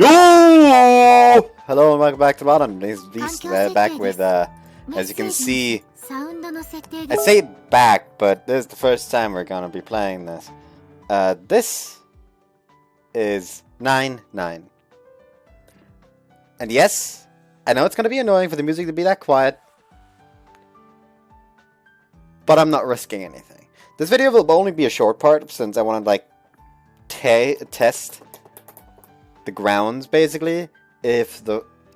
Yo! Hello and welcome back to Bottom. This Beast back with, as you can see, I say back, but this is the first time we're gonna be playing this. This is 9-9. And yes, I know it's gonna be annoying for the music to be that quiet, but I'm not risking anything. This video will only be a short part since I want to, like, test the grounds, basically, if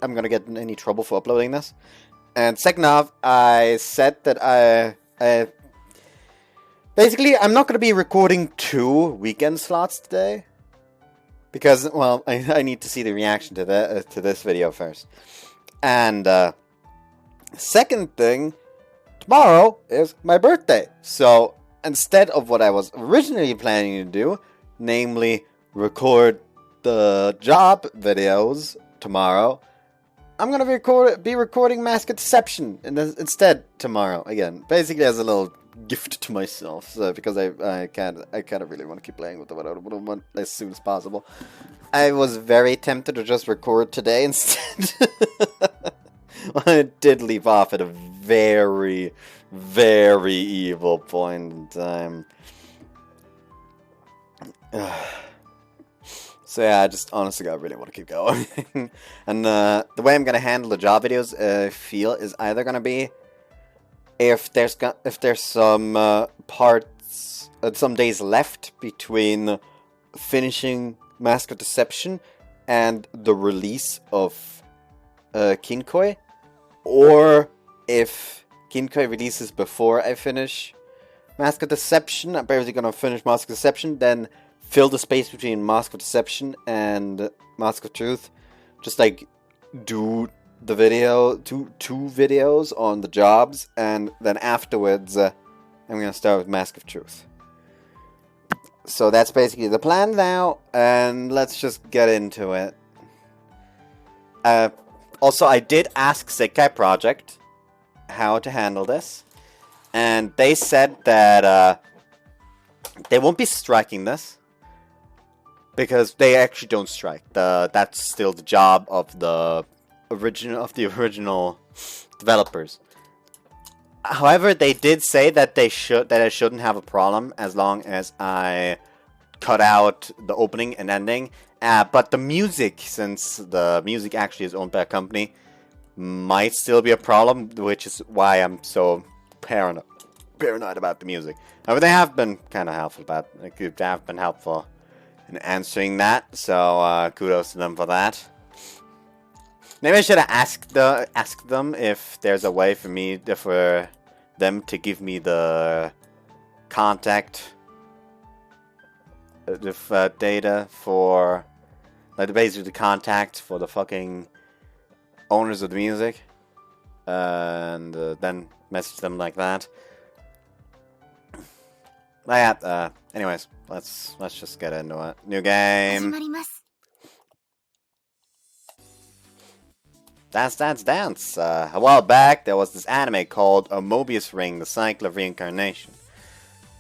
I'm gonna get in any trouble for uploading this. And second off, I said that I basically, I'm not gonna be recording 2 weekend slots today. Because, well, I need to see the reaction to this video first. And, second thing, tomorrow is my birthday. So, instead of what I was originally planning to do, namely record the job videos tomorrow, I'm gonna be recording Mask of Deception instead tomorrow again. Basically, as a little gift to myself, so, because I kind of really want to keep playing with the one as soon as possible. I was very tempted to just record today instead. I did leave off at a very, very evil point in time. So yeah, I just honestly I really want to keep going. And the way I'm gonna handle the job videos, I feel, is either gonna be if there's some parts, some days left between finishing Mask of Deception and the release of Kinkoi, or if Kinkoi releases before I finish Mask of Deception, I'm basically gonna finish Mask of Deception, then fill the space between Mask of Deception and Mask of Truth. Just like do the video, two videos on the jobs, and then afterwards I'm gonna start with Mask of Truth. So that's basically the plan now, and let's just get into it. Also, I did ask Sekai Project how to handle this, and they said that they won't be striking this, because they actually don't strike. That's still the job of the original developers. However, they did say that I shouldn't have a problem as long as I cut out the opening and ending. But the music, since the music actually is owned by a company, might still be a problem, which is why I'm so paranoid about the music. However, they have been kind of helpful they have been helpful in answering that, so kudos to them for that. Maybe I should have asked them if there's a way for them to give me the contact data for, like, basically the contact for the fucking owners of the music, and then message them like that. But yeah, anyways, let's just get into it. New game. Dance. A while back, there was this anime called A Mobius Ring, The Cycle of Reincarnation.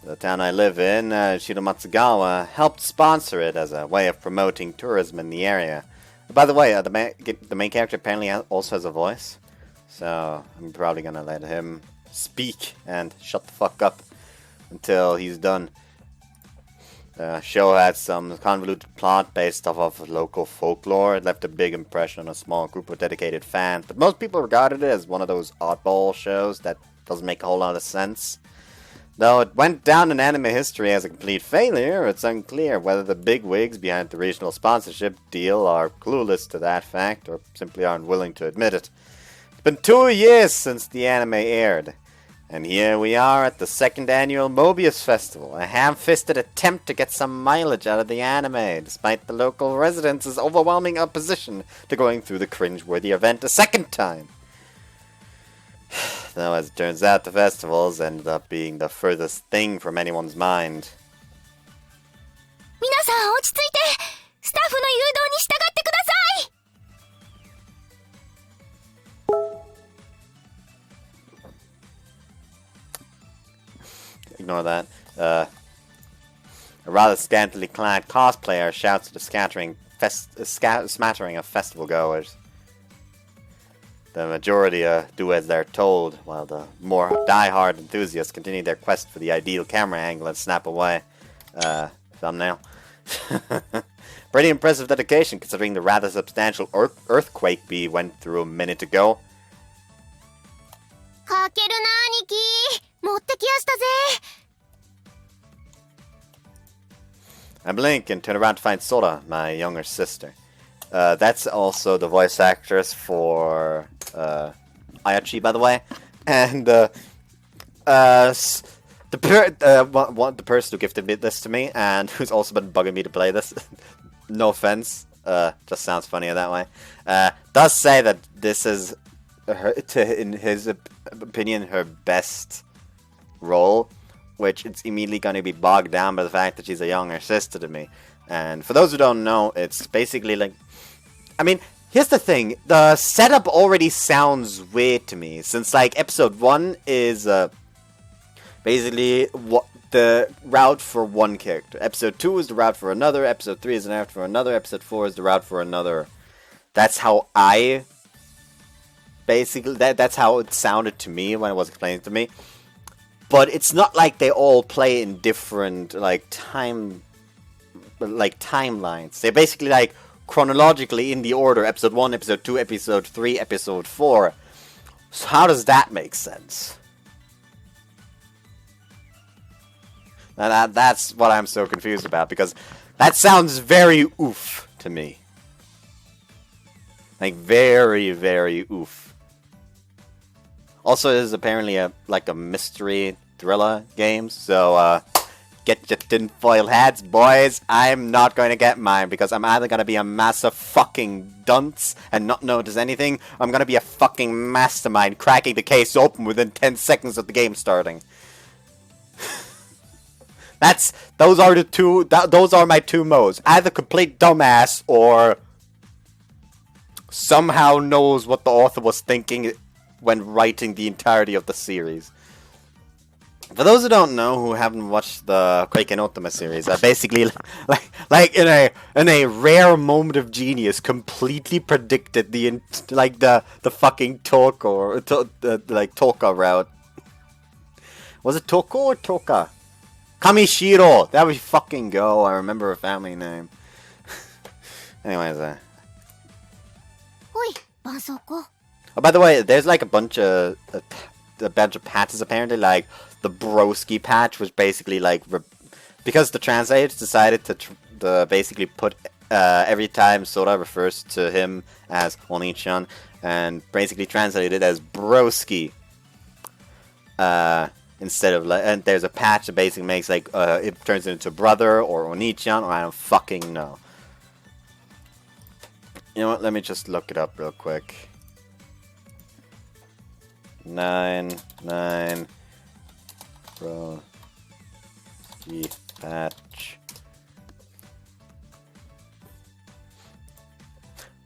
The town I live in, Shiromatsugawa, helped sponsor it as a way of promoting tourism in the area. By the way, the main character apparently also has a voice, so I'm probably gonna let him speak and shut the fuck up until he's done. The show had some convoluted plot based off of local folklore. It left a big impression on a small group of dedicated fans, but most people regarded it as one of those oddball shows that doesn't make a whole lot of sense. Though it went down in anime history as a complete failure, it's unclear whether the bigwigs behind the regional sponsorship deal are clueless to that fact or simply aren't willing to admit it. It's been 2 years since the anime aired, and here we are at the 2nd annual Mobius Festival, a ham-fisted attempt to get some mileage out of the anime, despite the local residents' overwhelming opposition to going through the cringe-worthy event a second time. Though, as it turns out, the festivals ended up being the furthest thing from anyone's mind. 皆さん落ち着いて、スタッフの誘導に従ってください。Ignore that. A rather scantily clad cosplayer shouts at a scattering smattering of festival goers. The majority do as they're told, while the more die-hard enthusiasts continue their quest for the ideal camera angle and snap away. Thumbnail. Pretty impressive dedication, considering the rather substantial earthquake we went through a minute ago. かけるな兄貴持ってきやしたぜ I blink and turn around to find Sora, my younger sister. That's also the voice actress for Ayachi, by the way. And the person who gifted this to me, and who's also been bugging me to play this, no offense, just sounds funnier that way, does say that this is, in his opinion, her best role, which it's immediately going to be bogged down by the fact that she's a younger sister to me. And for those who don't know, it's basically like... I mean, here's the thing. The setup already sounds weird to me, since, like, episode 1 is basically the route for one character. Episode 2 is the route for another. Episode 3 is the route for another. Episode 4 is the route for another. That's how I... Basically, that's how it sounded to me when it was explained to me. But it's not like they all play in different, timelines. They're basically, chronologically in the order. Episode 1, Episode 2, Episode 3, Episode 4. So how does that make sense? Now that's what I'm so confused about, because that sounds very oof to me. Like, very, very oof. Also, it is apparently a mystery thriller game, so get your tinfoil hats, boys. I'm not going to get mine, because I'm either going to be a massive fucking dunce and not notice anything, or I'm going to be a fucking mastermind cracking the case open within 10 seconds of the game starting. Those are my two modes. Either complete dumbass, or somehow knows what the author was thinking when writing the entirety of the series. For those who don't know, who haven't watched the Quake and Ultima series, I basically, in a rare moment of genius, completely predicted the fucking Toka or Toka route. Was it Toko or Toka? Kamishiro! There we fucking go. I remember her family name. Anyways, Oi, Bansoko. Oh, by the way, there's a bunch of patches apparently, like the broski patch, which basically because the translators decided to basically put every time Sora refers to him as Oni-chan, and basically translate it as broski. Instead of and there's a patch that basically makes it turns it into brother or Oni-chan, or I don't fucking know. You know what? Let me just look it up real quick. 9 broski patch.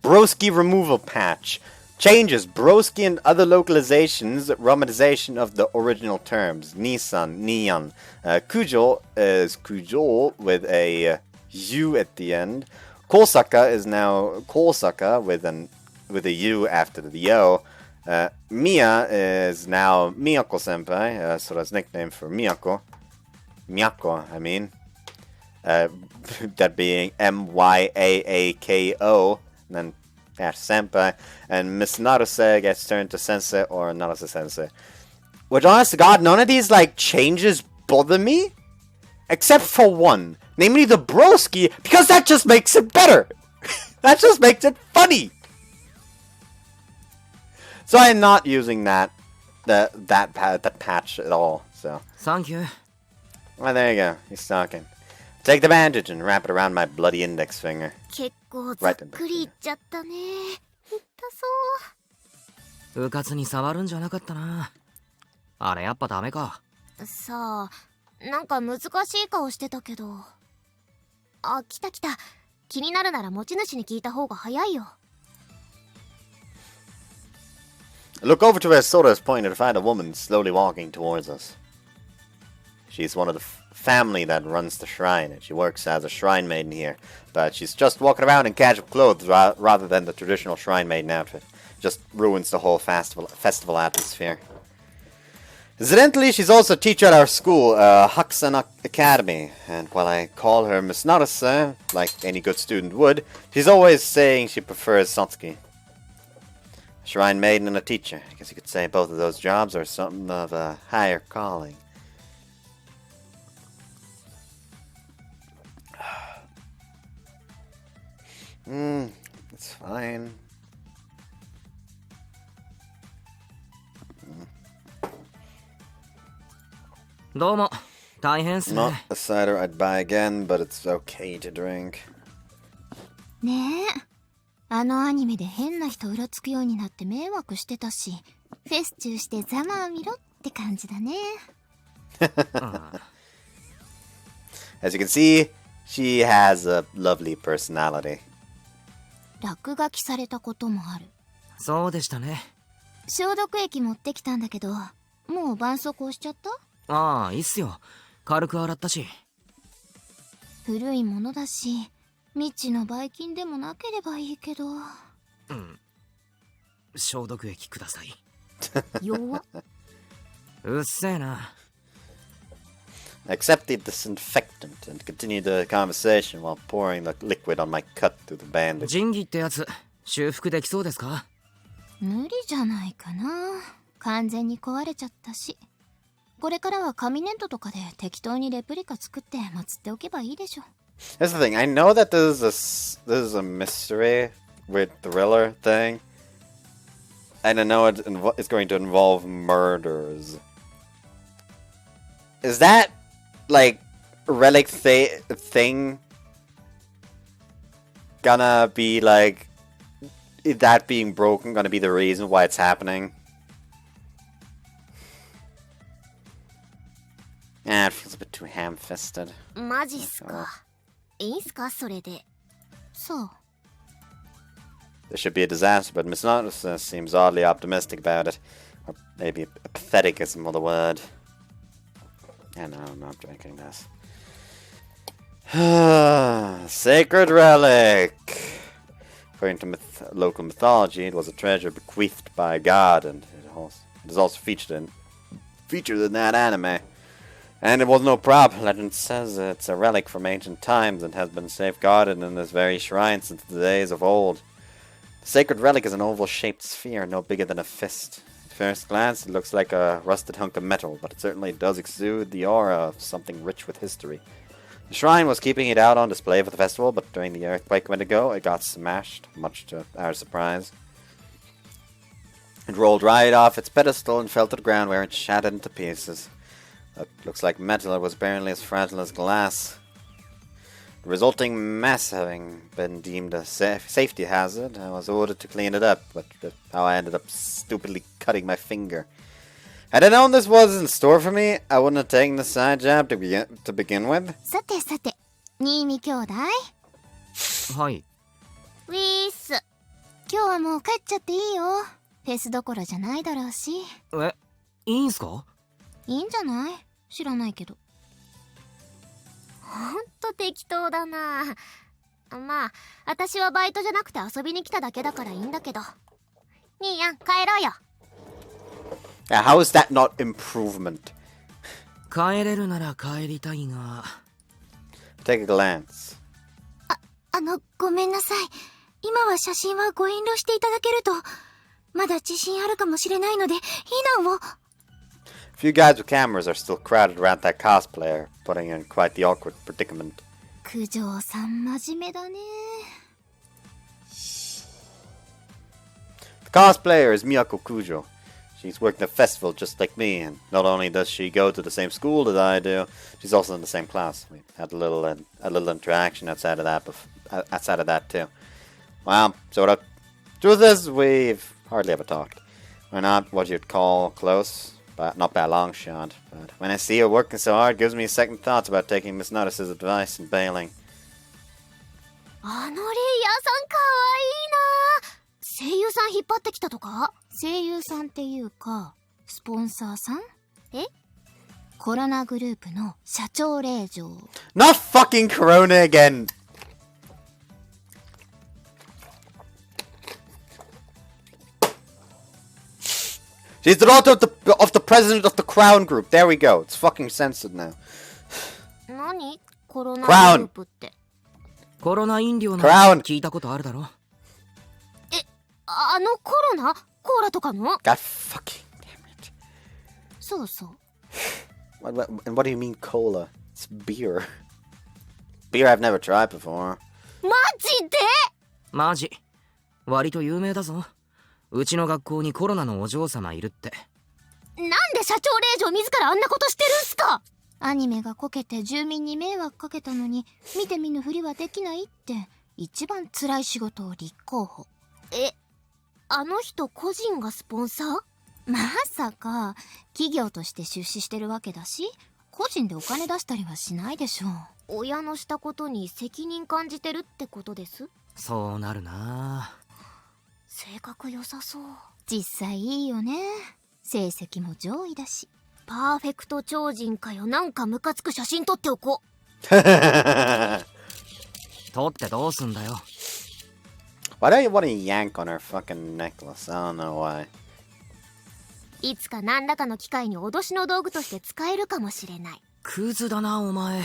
Broski removal patch. Changes broski and other localizations, romanization of the original terms. Nissan, Neon. Kujo is Kujo with a U at the end. Kosaka is now Kosaka with a U after the O. Mia is now Miyako-senpai, Sora's nickname for Miyako. Miyako, I mean. That being Myaako, and then senpai. And Miss Naruse gets turned to sensei or Naruse sensei. Which, honest to God, none of these, changes bother me. Except for one. Namely the broski, because that just makes it better. That just makes it funny. So I'm not using that patch at all. So. Thank you. Well, there you go. He's talking. Take the bandage and wrap it around my bloody index finger. 結構ざっくりいっちゃったね。痛そう。うかつに触るんじゃなかったな。あれやっぱダメか。さあ、なんか難しい顔してたけど。あ、来た来た。気になるなら持ち主に聞いた方が早いよ。Look over to where Sora is pointing to find a woman slowly walking towards us. She's one of the family that runs the shrine, and she works as a shrine maiden here. But she's just walking around in casual clothes rather than the traditional shrine maiden outfit. Just ruins the whole festival atmosphere. Incidentally, she's also a teacher at our school, Huxon Academy, and while I call her Miss Naruse, like any good student would, she's always saying she prefers Satsuki. Shrine maiden and a teacher. I guess you could say both of those jobs are something of a higher calling. It's fine. Domo. 大変っす Not ね。 a cider I'd buy again, but it's okay to drink. ねえ、あのアニメで変な人うろつくようになって迷惑してたし、フェス中してざまあ見ろって感じだね。As you can see, she has a lovely personality. 落書きされたこともある。そうでしたね。消毒液持ってきたんだけど、もう絆創膏しちゃった？ああ、いいっすよ。軽く洗ったし。古いものだし、未知のばい菌でもなければいいけど。うん。消毒液ください。弱っ。うっせえな。I accept the disinfectant and continue the conversation while pouring the liquid on my cut through the bandage. 仁義ってやつ、修復できそうですか？無理じゃないかな。完全に壊れちゃったし。これからは紙粘土とかで適当にレプリカ作って祀っておけばいいでしょ。Here's the thing, I know that this is a mystery with thriller thing. And I know it's going to involve murders. Is that, like, relic thing gonna be, like, that being broken gonna be the reason why it's happening? It feels a bit too ham-fisted. マジっすか。いいんすかそれで。そう。There should be a disaster, but Miss Naruse seems oddly optimistic about it. Or maybe pathetic is more the word. Yeah, no, I'm not drinking this. Sacred relic! According to local mythology, it was a treasure bequeathed by God, and it is also featured in that anime. And it was no prop. Legend says it's a relic from ancient times and has been safeguarded in this very shrine since the days of old. The sacred relic is an oval-shaped sphere, no bigger than a fist. At first glance, it looks like a rusted hunk of metal, but it certainly does exude the aura of something rich with history. The shrine was keeping it out on display for the festival, but during the earthquake a minute ago, it got smashed, much to our surprise. It rolled right off its pedestal and fell to the ground where it shattered into pieces. It looks like metal, it was barely as fragile as glass. The resulting mess having been deemed a safety hazard, I was ordered to clean it up, but how I ended up stupidly cutting my finger. Had I known this was in store for me, I wouldn't have taken the side job to begin with. さてさて、新見兄弟。はい。ウィース。今日はもう帰っちゃっていいよ。フェスどころじゃないだろうし。え、いいんすか？いいんじゃない？知らないけど。ほんと適当だな。まあ、私はバイトじゃなくて遊びに来ただけだからいいんだけど。兄やん、帰ろうよ。How is that not improvement? 帰れるなら帰りたいが。Take a glance. ごめんなさい。今は写真はご遠慮していただけると、まだ自信あるかもしれないので、避難を。A few guys with cameras are still crowded around that cosplayer, putting in quite the awkward predicament. 九条さん真面目だね。The cosplayer is Miyako Kujo. She's working the festival just like me, and not only does she go to the same school that I do, she's also in the same class. We had a little interaction outside of that too. Well, so the truth is, we've hardly ever talked. We're not what you'd call close, but not by a long shot. But when I see her working so hard, it gives me second thoughts about taking Miss Notice's advice and bailing. あのレイヤーさんかわいいな。声優さん引っ張ってきたとか？声優さんっていうか、スポンサーさん？え？コロナグループの社長令嬢。 Not fucking Corona again! She's the daughter of the president of the Crown Group. There we go. It's fucking censored now. 何コロナグループって。コロナ飲料の聞いたことあるだろ。あのコロナコーラとかの God fucking damn it. そうそう。And what do you mean cola? It's beer. Beer I've never tried before. マジで？マジ。割と有名だぞ。うちの学校にコロナのお嬢様いるって。なんで社長令嬢自らあんなことしてるんすか？アニメがこけて住民に迷惑かけたのに見て見ぬふりはできないって一番辛い仕事を立候補。あの人個人がスポンサー？まさか企業として出資してるわけだし個人でお金出したりはしないでしょう。親のしたことに責任感じてるってことです？そうなるな。性格良さそう。実際いいよね。成績も上位だし。パーフェクト超人かよ。なんかムカつく写真撮っておこう。撮ってどうすんだよ。Why do you want to yank on her fucking necklace? I don't know why. いつか何らかの機会に脅しの道具として使えるかもしれない。クズだなお前。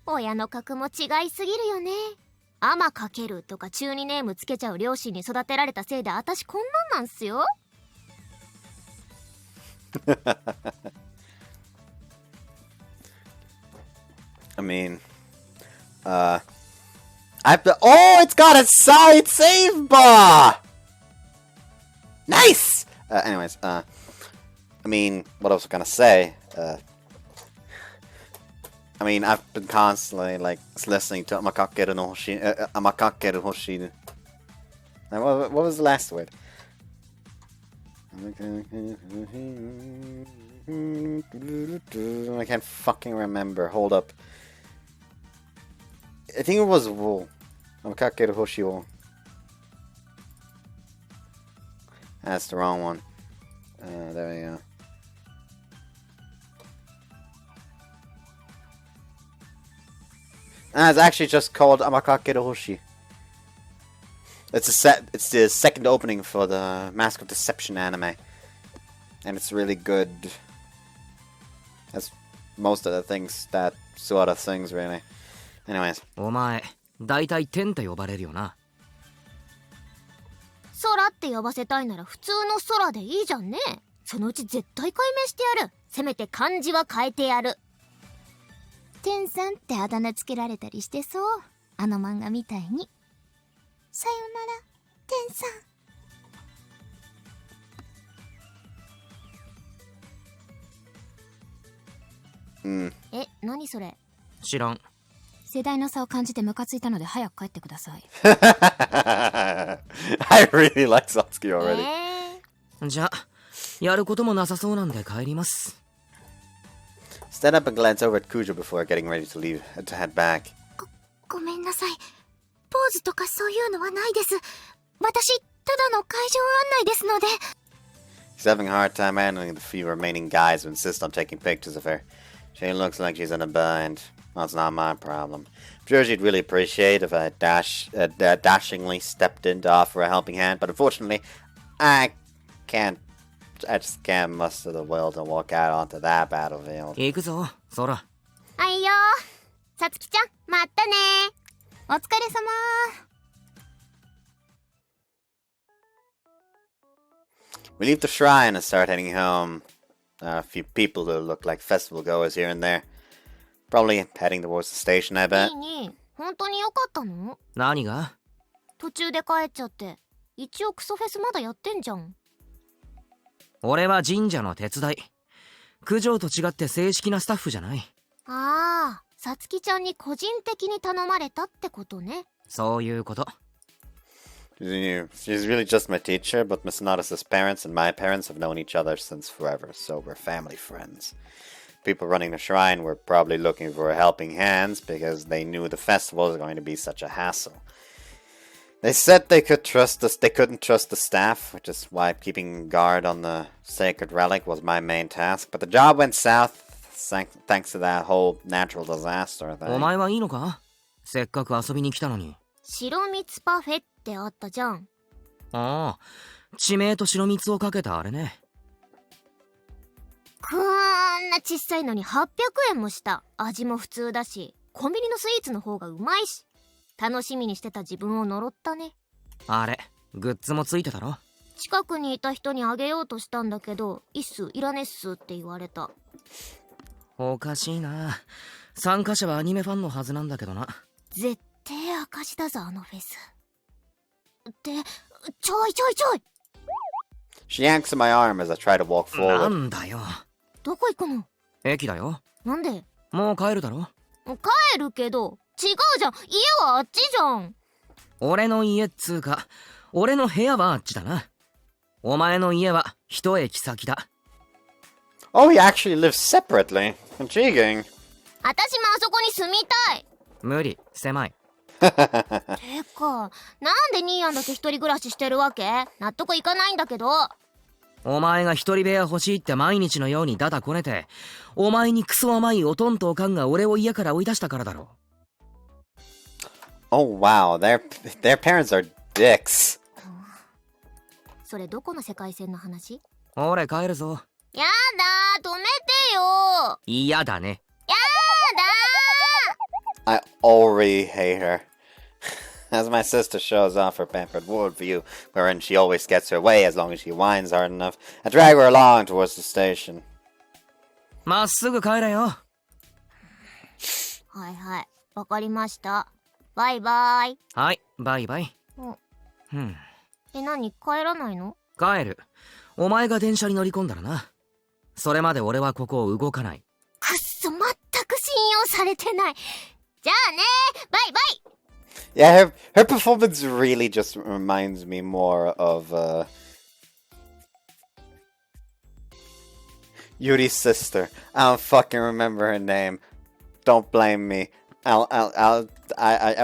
親の格も違いすぎるよね。アマかけるとか中二ネームつけちゃう両親に育てられたせいで私こんなんすよ。I mean, oh, it's got a side save bar! Nice! Anyways, I mean, what I was gonna say, I mean, I've been constantly, like, listening to Amakakeru no Hoshi, Amakakeru Hoshi. What was the last word? I can't fucking remember. Hold up. I think it was wool. Amakakeru Hoshi wo. That's the wrong one. There we go. It's actually just called Amakakeru Hoshi. It's the second opening for the Mask of Deception anime. And it's really good. As most of the things that sort of things really. Anyways. お前、だいたい天って呼ばれるよな。空って呼ばせたいなら普通の空でいいじゃんね。そのうち絶対解明してやる。せめて漢字は変えてやる。天さんってあだ名つけられたりしてそう。あの漫画みたいに。さよなら、天さん。何それ？知らん。世代の差を感じてムカついたので早く帰ってください。I really like Satsuki already. じゃあ、やることもなさそうなんで帰ります。Stand up and glance over at Kujo before getting ready to leave to head back. ごめんなさい。ポーズとかそういうのはないです。私、ただの会場案内ですので。She's having a hard time handling the few remaining guys who insist on taking pictures of her. She looks like she's in a bind. Well, it's not my problem. I'm sure she'd really appreciate if I dashingly stepped in to offer a helping hand, but unfortunately, I just can't muster the will to walk out onto that battlefield. 行くぞ、ソラ。はいよ。さつきちゃん、またね。お疲れ様。We leave the shrine and start heading home. A few people who look like festival goers here and there. Probably heading towards the station, I bet. ねえ、本当によかったの？何が？途中で帰っちゃって。一応クソフェスまだやってんじゃん。俺は神社の手伝い。九条と違って正式なスタッフじゃない。ああ、さつきちゃんに個人的に頼まれたってことね。そういうこと。She's really just my teacher, but Miss Nodis's parents and my parents have known each other since forever, so we're family friends. People running the shrine were probably looking for helping hands because they knew the festival was going to be such a hassle. They said they couldn't trust the staff, which is why keeping guard on the sacred relic was my main task. But the job went south thanks to that whole natural disaster お thing. 前はいいのか？せっかく遊びに来たのに。白蜜パフェってあったじゃん。ああ、地名と白蜜をかけたあれね。こんな小さいのに800円もした。味も普通だし、コンビニのスイーツの方がうまいし。楽しみにしてた自分を呪ったね。あれ、グッズもついてたろ？近くにいた人にあげようとしたんだけど、いっす、いらねっすって言われた。おかしいな。参加者はアニメファンのはずなんだけどな。絶対赤字だぞ、あのフェス。ってちょいちょいちょい。 She yanks at my arm as I try to walk な forward. んだよ。どこ行くの？駅だよ。なんで？もう帰るだろ？帰るけど違うじゃん、家はあっちじゃん。俺の家っつうか、俺の部屋はあっちだな。お前の家は一駅先だ。Oh, he actually lives separately. Intriguing. 私もあそこに住みたい。無理、狭い。てか、なんでニーヤンだけ一人暮らししてるわけ？納得いかないんだけど。お前が一人部屋欲しいって毎日のようにダダこねて、お前にクソ甘いおとんとおかんが俺を家から追い出したからだろ。Oh, wow. Their parents are dicks. それどこの世界線の話？俺帰るぞ。やだー、止めてよ。嫌だね。やだ I already hate her. As my sister shows off her pampered worldview, wherein she always gets her way as long as she whines hard enough, I drag her along towards the station. まっすぐ帰れよ。はいはい、わかりました。バイバイ。はい、バイバイ。何、帰らないの？帰る。お前が電車に乗り込んだらな。それまで俺はここを動かない。くっそ、全く信用されてない。じゃあね、バイバイ。Yeah, her performance really just reminds me more of Yuri's sister. I don't fucking remember her name. Don't blame me. I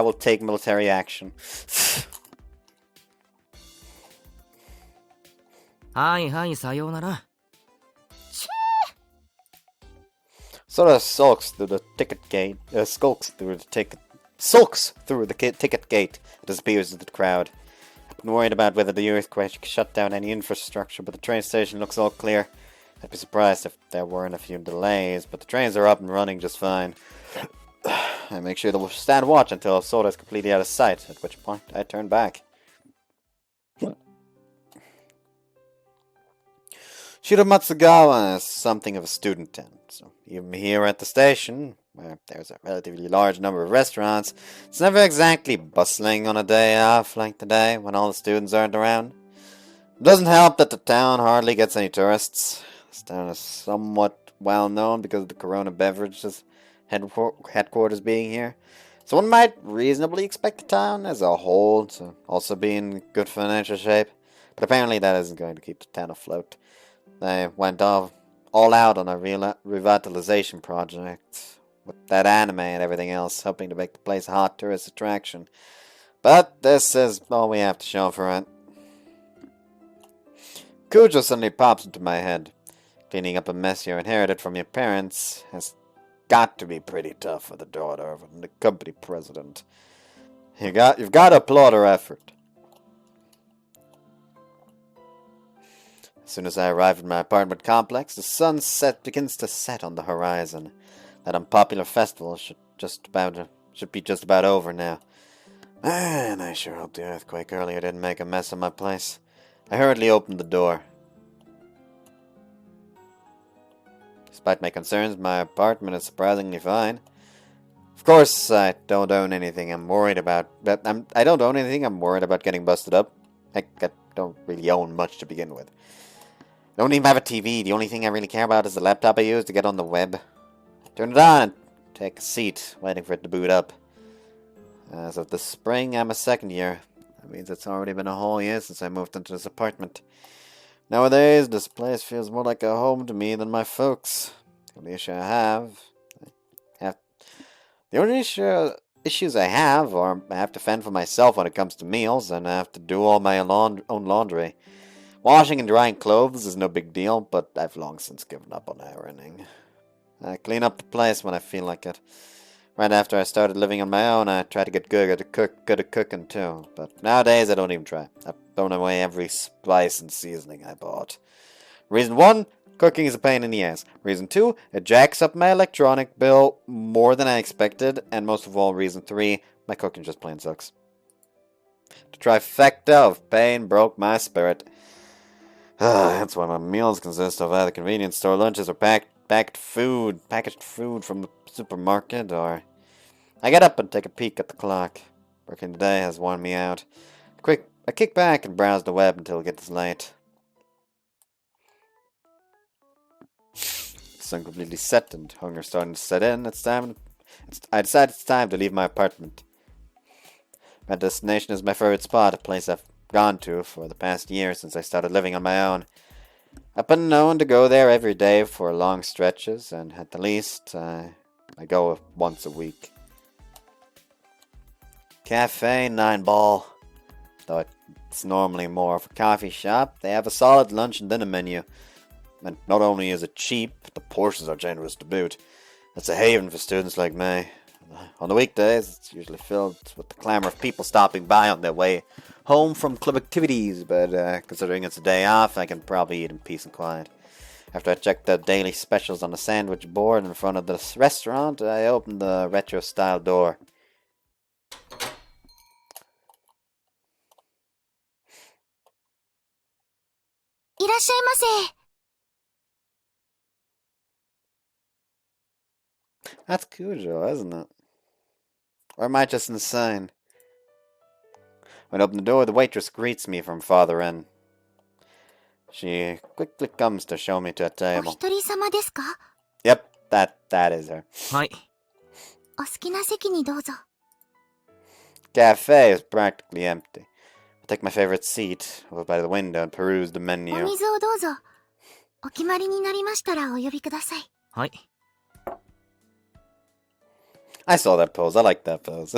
will take military action. はいはい、さようなら。Sora sulks through the ticket gate. Sulks through the ticket gate. Disappears into the crowd. I've been worried about whether the earthquake shut down any infrastructure, but the train station looks all clear. I'd be surprised if there weren't a few delays, but the trains are up and running just fine. I make sure to stand watch until Sora is completely out of sight, at which point I turn back. Shiramatsugawa is something of a student town, so even here at the station, where there's a relatively large number of restaurants, it's never exactly bustling on a day off like today when all the students aren't around. It doesn't help that the town hardly gets any tourists. This town is somewhat well known because of the Corona Beverages headquarters being here, so one might reasonably expect the town as a whole to also be in good financial shape, but apparently that isn't going to keep the town afloat. They went all out on a revitalization project with that anime and everything else, hoping to make the place a hot tourist attraction. But this is all we have to show for it. Cujo suddenly pops into my head. Cleaning up a mess you inherited from your parents has got to be pretty tough for the daughter of the company president. You've got to applaud her effort. As soon as I arrive at my apartment complex, the sun begins to set on the horizon. That unpopular festival should be just about over now. And I sure hope the earthquake earlier didn't make a mess of my place. I hurriedly opened the door. Despite my concerns, my apartment is surprisingly fine. Of course, I don't own anything I'm worried about. I don't own anything I'm worried about getting busted up. I don't really own much to begin with. I don't even have a TV. The only thing I really care about is the laptop I use to get on the web. Turn it on and take a seat, waiting for it to boot up. As of this spring, I'm a second year. That means it's already been a whole year since I moved into this apartment. Nowadays, this place feels more like a home to me than my folks. The only issue I have... The only issues I have are I have to fend for myself when it comes to meals, and I have to do all my own laundry. Washing and drying clothes is no big deal, but I've long since given up on ironing. I clean up the place when I feel like it. Right after I started living on my own, I tried to get good at cooking too. But nowadays, I don't even try. I've thrown away every spice and seasoning I bought. Reason 1, cooking is a pain in the ass. Reason 2, it jacks up my electronic bill more than I expected. And most of all, reason 3, my cooking just plain sucks. The trifecta of pain broke my spirit. That's why my meals consist of either convenience store lunches or packaged food from the supermarket, or I get up and take a peek at the clock. Working today has worn me out. I kick back and browse the web until it gets late. Sun completely set and hunger starting to set in. I decide it's time to leave my apartment. My destination is my favorite spot, a place I've gone to for the past year since I started living on my own. I've been known to go there every day for long stretches, and at the least, I go once a week. Cafe 9 Ball. Though it's normally more of a coffee shop, they have a solid lunch and dinner menu. And not only is it cheap, the portions are generous to boot. It's a haven for students like me. On the weekdays, it's usually filled with the clamor of people stopping by on their way home from club activities, but considering it's a day off, I can probably eat in peace and quiet. After I checked the daily specials on the sandwich board in front of this restaurant, I opened the retro-style door. That's Cujo, isn't it? Or am I just insane? When I open the door, the waitress greets me from farther in. She quickly comes to show me to a table. Yep, that is her. Hi. Cafe is practically empty. I take my favorite seat over by the window and peruse the menu. Hi. I saw that pose. I like that pose.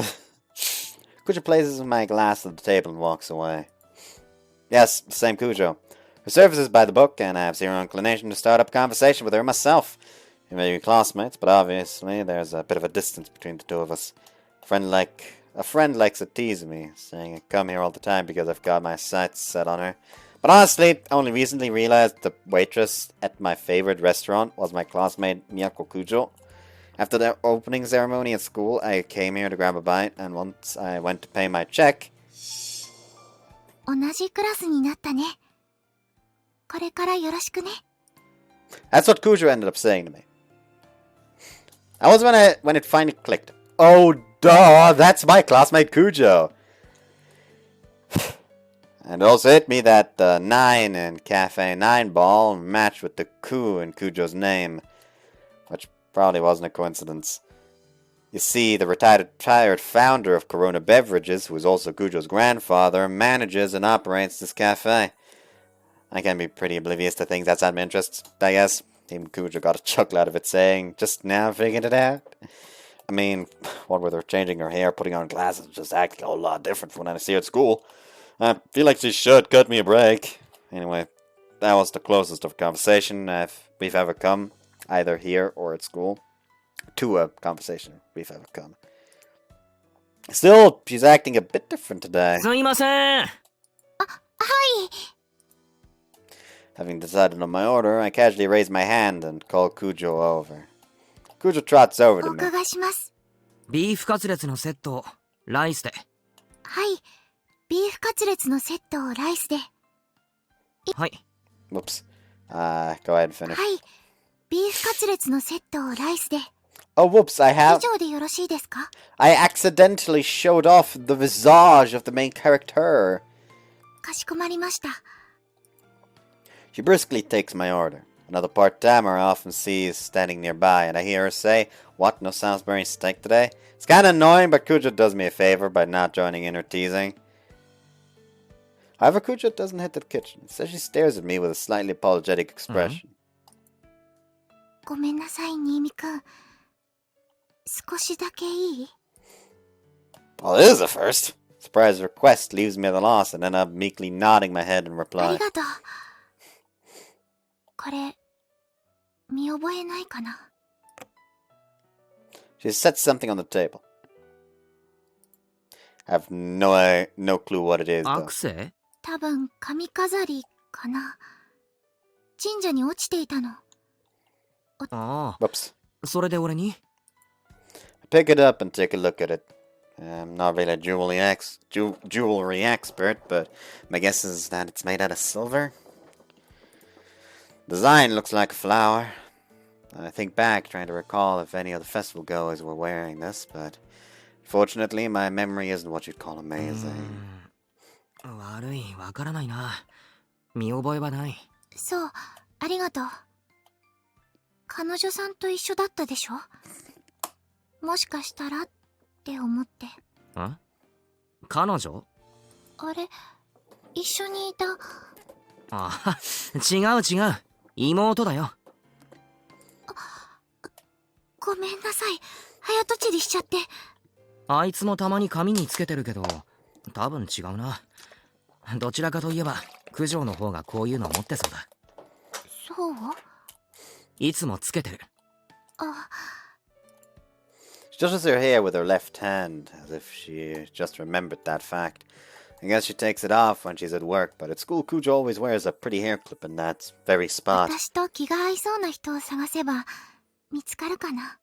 Cujo places my glass on the table and walks away. Yes, the same Cujo. Her service is by the book, and I have zero inclination to start up a conversation with her myself. We may be classmates, but obviously there's a bit of a distance between the two of us. A friend likes to tease me, saying I come here all the time because I've got my sights set on her. But honestly, I only recently realized the waitress at my favorite restaurant was my classmate Miyako Cujo. After the opening ceremony at school, I came here to grab a bite, and once I went to pay my check... That's what Cujo ended up saying to me. That was when it finally clicked. Oh, duh, that's my classmate Cujo. And it also hit me that the 9 in Cafe 9 Ball matched with the Ku in Cujo's name, which probably wasn't a coincidence. You see, the retired founder of Corona Beverages, who is also Cujo's grandfather, manages and operates this cafe. I can be pretty oblivious to things outside my interests, I guess. Even Cujo got a chuckle out of it, saying, "Just now figured it out." I mean, what with her changing her hair, putting on glasses, just acting a whole lot different from when I see her at school. I feel like she should cut me a break. Anyway, that was the closest of conversation we've ever come, either here or at school, to a conversation we've ever come. Still, she's acting a bit different today. すいません。Having decided on my order, I casually raise my hand and call Cujo over. Cujo trots over to me. ビーフカツレツのセット、ライスで。Whoops. Go ahead and finish. Oh, whoops, I accidentally showed off the visage of the main character. She briskly takes my order. Another part-timer I often see is standing nearby, and I hear her say, "What, no Salisbury steak today?" It's kinda annoying, but Cujo does me a favor by not joining in her teasing. However, Cujo doesn't hit the kitchen. Instead, she stares at me with a slightly apologetic expression. Well, it is a first. Surprise request leaves me at a loss, and then I'm meekly nodding my head in reply. She set something on the table. I have no clue what it is, ア though. クセ？多分髪飾りかな。神社に落ちていたの。ああ、 Whoops. それで俺に？ I pick it up and take a look at it. I'm not really a jewelry expert, but my guess is that it's made out of silver. Design looks like a flower. I think back, trying to recall if any of the festival goers were wearing this, but fortunately, my memory isn't what you'd call amazing. 悪い、わからないな。見覚えはない。そう、ありがとう。彼女さんと一緒だったでしょ？もしかしたらって思って。ん？彼女？あれ、一緒にいた。ああ、違う。妹だよ。ごめんなさい。早とちりしちゃって。あいつもたまに髪につけてるけど、多分違うな。どちらかといえば、九条の方がこういうの持ってそうだ。そう？いつもつけてる。あ、She touches her hair with her left hand, as if she just remembered that fact. I guess she takes it off when she's at work, but at school Kujo always wears a pretty hair clip in that very spot. 私と気が合いそうな人を探せば見つかるかな。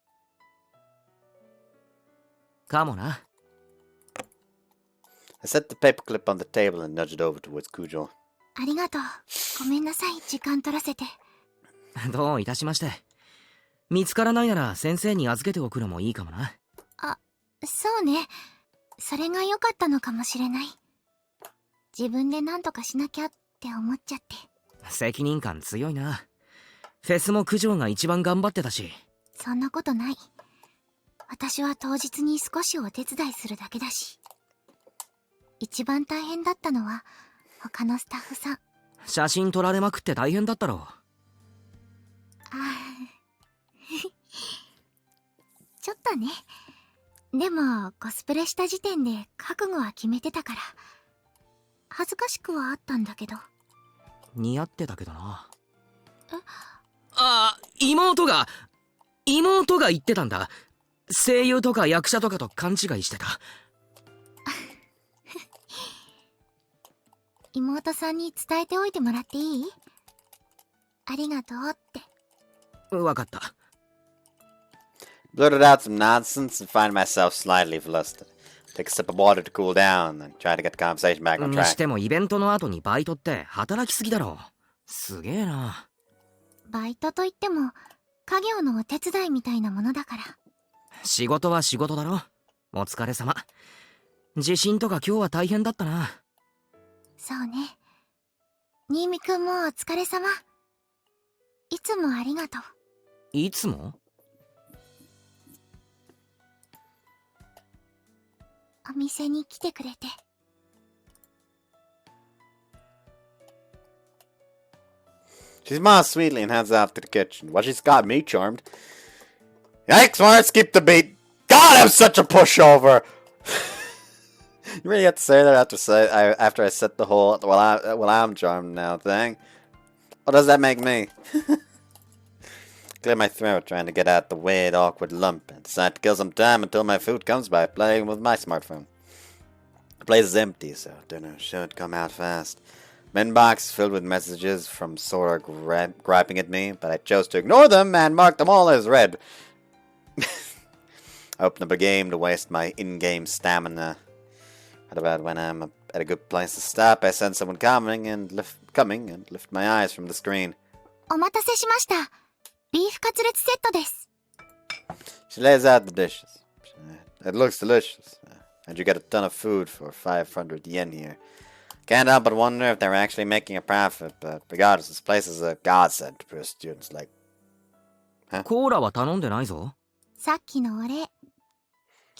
かもな。I set the paperclip on the table and nudged over towards Kujo. ありがとう。ごめんなさい、時間取らせて。どういたしまして。見つからないなら先生に預けておくのもいいかもな。あ、そうね。それが良かったのかもしれない。自分で何とかしなきゃって思っちゃって。責任感強いな。フェスも九条が一番頑張ってたし。そんなことない。私は当日に少しお手伝いするだけだし。一番大変だったのは他のスタッフさん。写真撮られまくって大変だったろあちょっとね。でもコスプレした時点で覚悟は決めてたから恥ずかしくはあったんだけど。似合ってたけどな。え？あ、妹が言ってたんだ。声優とか役者とかと勘違いしてた。妹さんに伝えておいてもらっていい？ありがとうって。わかった。Blurted out some nonsense and find myself slightly flustered. Take a sip of water to cool down and try to get the conversation back on に track. してもイベントの後にバイトって働きすぎだろ。すげえな。バイトといっても家業のお手伝いみたいなものだから。仕事は仕事だろ。お疲れ様。地震とか今日は大変だったな。そうね。新見くんもお疲れ様。いつもありがとう。いつも？お店に来てくれて。She smiles sweetly and heads off to the kitchen. Well, she's got me charmed. Yikes, Mars, keep the beat. God, I'm such a pushover! You really have to say that after I set the whole well I'm charmed now thing. What does that make me? Clear my throat, trying to get out the weird, awkward lump, and decide to kill some time until my food comes by playing with my smartphone. The place is empty, so dinner should come out fast. My inbox filled with messages from Sora griping at me, but I chose to ignore them and mark them all as read. I opened up a game to waste my in-game stamina. Right about when I'm at a good place to stop, I sense someone coming and lift my eyes from the screen. お待たせしました。ビーフカツレツセットです。 She lays out the dishes. It looks delicious, and you get a ton of food for 500 yen here. Can't help but wonder if they're actually making a profit, but regardless, this place is a godsend to pure students like... Huh? コーラは頼んでないぞ。さっきのお礼。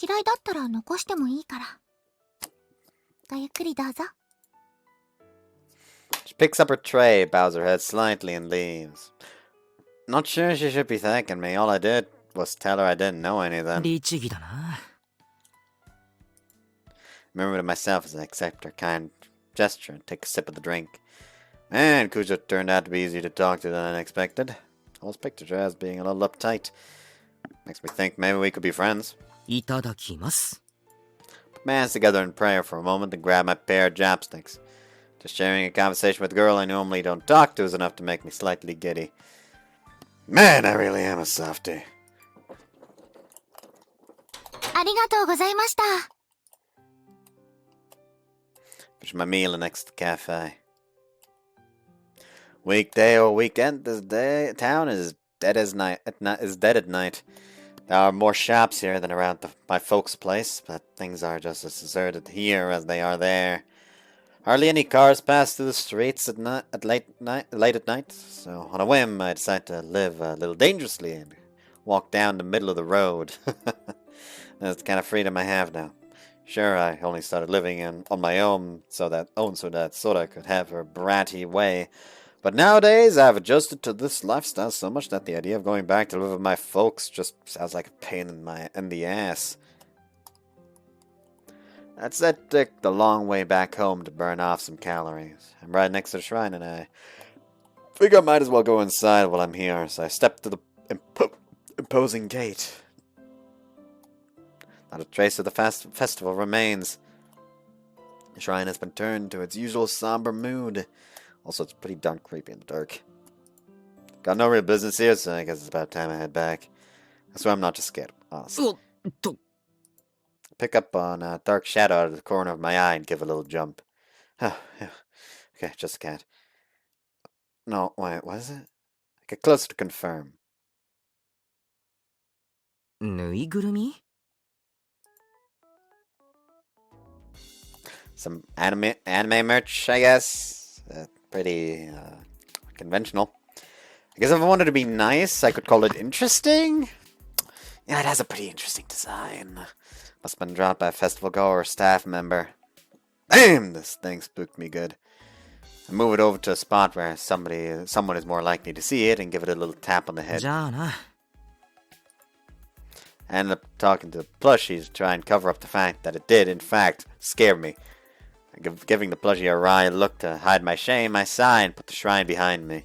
嫌いだったら残してもいいから。ごゆっくりどうぞ。She picks up her tray, bows her head slightly, and leaves. Not sure she should be thanking me. All I did was tell her I didn't know anything. 律儀だな。Remember to myself as I accept her kind gesture and take a sip of the drink. Man, Kujo turned out to be easier to talk to than I expected. I always pictured her as being a little uptight. Makes me think maybe we could be friends. いただきます。 Put my hands together in prayer for a moment and grab my pair of chopsticks. Just sharing a conversation with a girl I normally don't talk to is enough to make me slightly giddy. Man, I really am a softie. ありがとうございました。 Finish my meal next to the cafe. Weekday or weekend, town is dead as night. Is dead at night. There are more shops here than around my folks' place, but things are just as deserted here as they are there. Hardly any cars pass through the streets late at night. So on a whim, I decide to live a little dangerously and walk down the middle of the road. That's the kind of freedom I have now. Sure, I only started living on my own so that Sora could have her bratty way. But nowadays, I've adjusted to this lifestyle so much that the idea of going back to live with my folks just sounds like a pain in the ass. That's that took the long way back home to burn off some calories. I'm right next to the shrine, and I figure I might as well go inside while I'm here. So I step to the imposing gate. Not a trace of the festival remains. The shrine has been turned to its usual somber mood. Also, it's pretty darn creepy in the dark. Got no real business here, so I guess it's about time I head back. I swear I'm not just scared. Honestly. Pick up on a dark shadow out of the corner of my eye and give a little jump. Okay, just a cat. No, wait, what is it? Get closer to confirm. ぬいぐるみ? Some anime merch, I guess. Pretty conventional. I guess if I wanted to be nice, I could call it interesting. Yeah, it has a pretty interesting design. Must have been dropped by a festival goer or staff member. Damn, this thing spooked me good. I move it over to a spot where someone is more likely to see it and give it a little tap on the head. じゃあな。 I ended up talking to the plushies to try and cover up the fact that it did, in fact, scare me. Giving the plushie a wry look to hide my shame, I sigh and put the shrine behind me.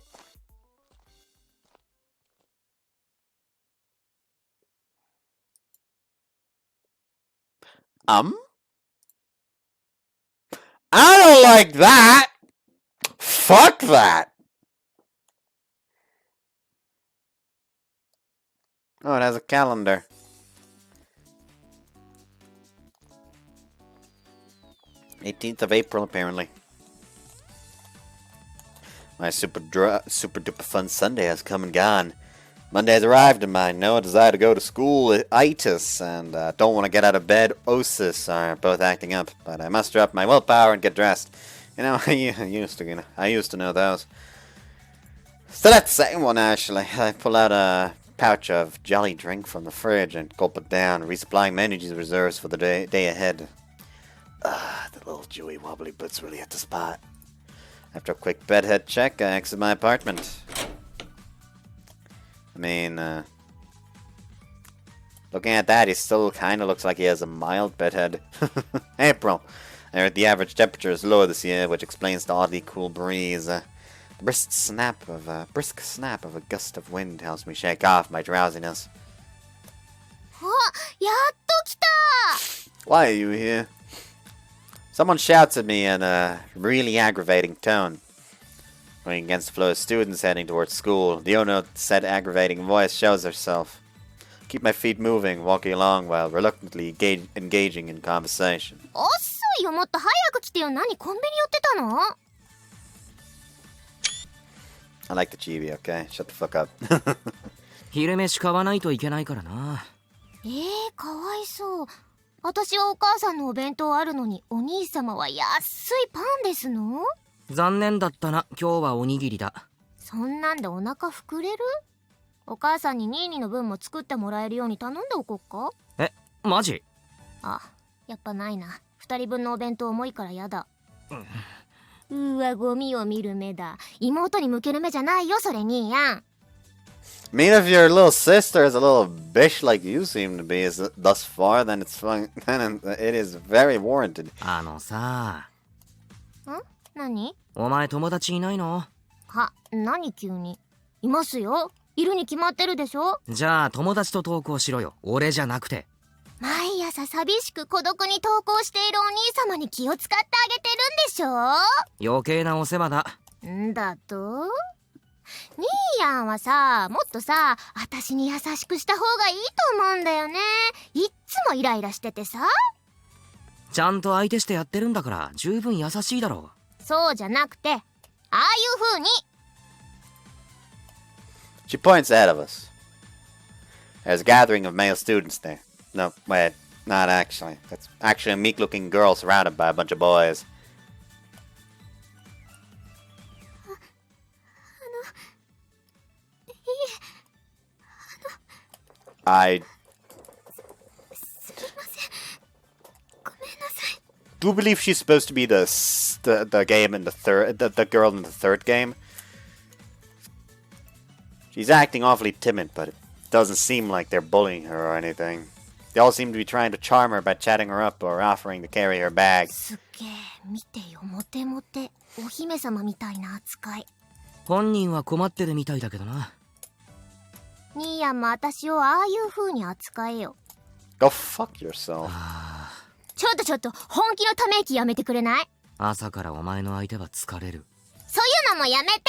I don't like that! Fuck that! Oh, it has a calendar. '18th of April, apparently. My super duper fun Sunday has come and gone. Monday has arrived and my no desire to go to school itis and don't want to get out of bed osis are both acting up, but I muster up my willpower and get dressed. You know, I used to know those. So that second one, actually, I pull out a pouch of jelly drink from the fridge and gulp it down, resupplying my energy reserves for the day ahead. The little dewy wobbly bits really hit the spot. After a quick bedhead check, I exit my apartment. I mean, looking at that, he still kind of looks like he has a mild bedhead. April. I heard the average temperature is lower this year, which explains the oddly cool breeze. The brisk snap of a gust of wind helps me shake off my drowsiness. あ、やっと来た! Why are you here? Someone shouts at me in a really aggravating tone. Going against the flow of students heading towards school, the owner of said aggravating voice shows herself. Keep my feet moving, walking along while reluctantly engaging in conversation. 遅いよ、もっと早く来てよ。何、コンビニ寄ってたの? I like the chibi, okay? Shut the fuck up. 昼飯買わないといけないからな。かわいそう。私はお母さんのお弁当あるのに、お兄様は安いパンですの？残念だったな、今日はおにぎりだ。そんなんでお腹膨れる？お母さんにニーニの分も作ってもらえるように頼んでおこっか？え、マジ？あ、やっぱないな。2人分のお弁当重いからやだ。うわ、ゴミを見る目だ。妹に向ける目じゃないよ、それ兄やん。I mean, if your little sister is a little bitch like you seem to be thus far, then it's fun. Then it is very warranted. あのさ。何？お前友達いないの？は、何急に。いますよ。いるに決まってるでしょ。じゃあ友達と投稿しろよ。俺じゃなくて。毎朝寂しく孤独に投稿しているお兄様に気を使ってあげてるんでしょ。余計なお世話だ。んだと。ニーヤンはさ、もっとさ、私に優しくした方がいいと思うんだよね。いっつもイライラしててさ。ちゃんと相手してやってるんだから十分優しいだろう。そうじゃなくて、ああいう風に。She points ahead of us. There's a gathering of male students there. No, wait, not actually. It's actually a meek-looking girl surrounded by a bunch of boys. I do believe she's supposed to be the game in the third, the girl in the third game. She's acting awfully timid, but it doesn't seem like they're bullying her or anything. They all seem to be trying to charm her by chatting her up or offering to carry her bag. すっげえ、見てよ、モテモテ、お姫様みたいな扱い。本人は困ってるみたいだけどな。ニーヤンも私をああいう風に扱えよ。Go fuck yourself. ちょっと、本気のため息やめてくれない？朝からお前の相手は疲れる。そういうのもやめて。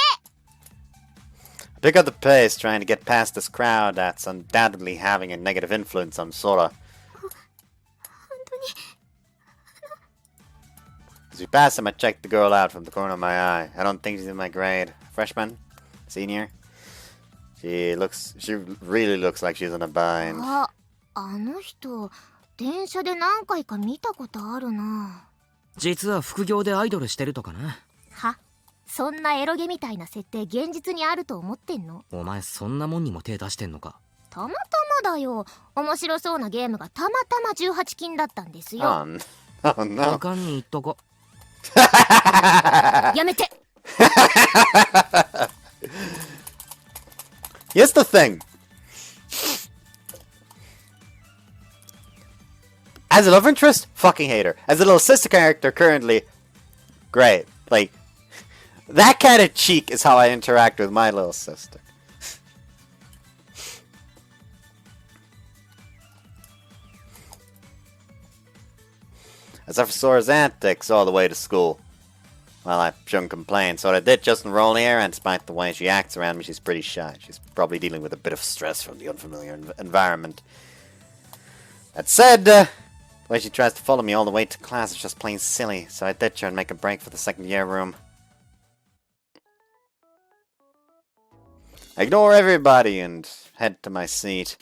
Pick up the pace, trying to get past this crowd that's undoubtedly having a negative influence on Sora. As we pass him, I check the girl out from the corner of my eye. I don't think she's in my grade. Freshman? Senior? She really looks like she's in a bind. あの人、電車で何回か見たことあるな。実は副業でアイドルしてるとかな。は？そんなエロゲみたいな設定現実にあると思ってんの？お前そんなもんにも手出してんのか？たまたまだよ。面白そうなゲームがたまたま18禁だったんですよ。Oh no. 他かんに言っとこ。やめて。Here's the thing. As a love interest, fucking hate her. As a little sister character, currently, great. Like, that kind of cheek is how I interact with my little sister. As for Sora's antics all the way to school. Well, I shouldn't complain. Sora did just enroll here, and despite the way she acts around me, she's pretty shy. She's probably dealing with a bit of stress from the unfamiliar environment. That said, the way she tries to follow me all the way to class is just plain silly, so I ditch her and make a break for the second year room. I ignore everybody and head to my seat.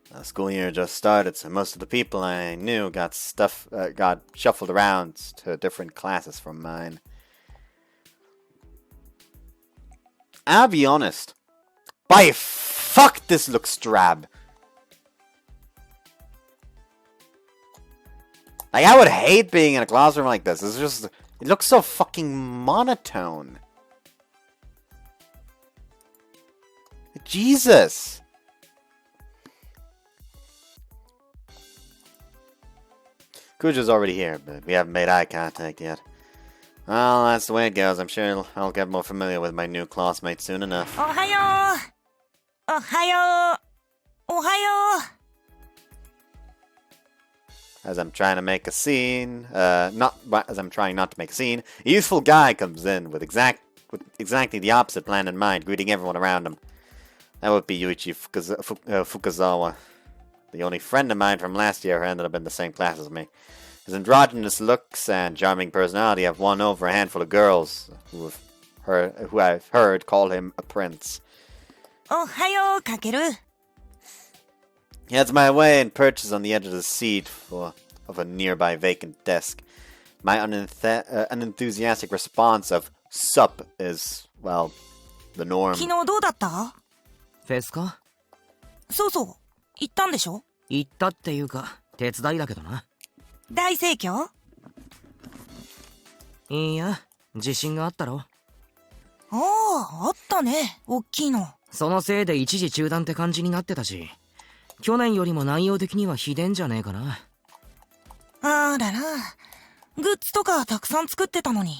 The school year just started, so most of the people I knew got shuffled around to different classes from mine. I'll be honest. By fuck, this looks drab. Like, I would hate being in a classroom like this. It's just, it looks so fucking monotone. Jesus. Kuja's already here, but we haven't made eye contact yet. Well, that's the way it goes. I'm sure I'll get more familiar with my new classmates soon enough. Ohayo! Ohayo! Ohayo! As I'm trying to make a scene, as I'm trying not to make a scene, a youthful guy comes in with exactly the opposite plan in mind, greeting everyone around him. That would be Yuichi Fukazawa, the only friend of mine from last year who ended up in the same class as me. His androgynous looks and charming personality have won over a handful of girls who I've heard call him a prince. Ohayo, Kakeru. He heads my way and perches on the edge of the seat of a nearby vacant desk. My unenthusiastic response of "sup" is, well, the norm. 昨日どうだった？フェスか？そうそう。行ったんでしょ？行ったっていうか、手伝いだけどな。大盛況？いや、自信があったろ。ああ、あったね。おっきいの。そのせいで一時中断って感じになってたし、去年よりも内容的にはひでんじゃねえかな。あらら。グッズとかたくさん作ってたのに。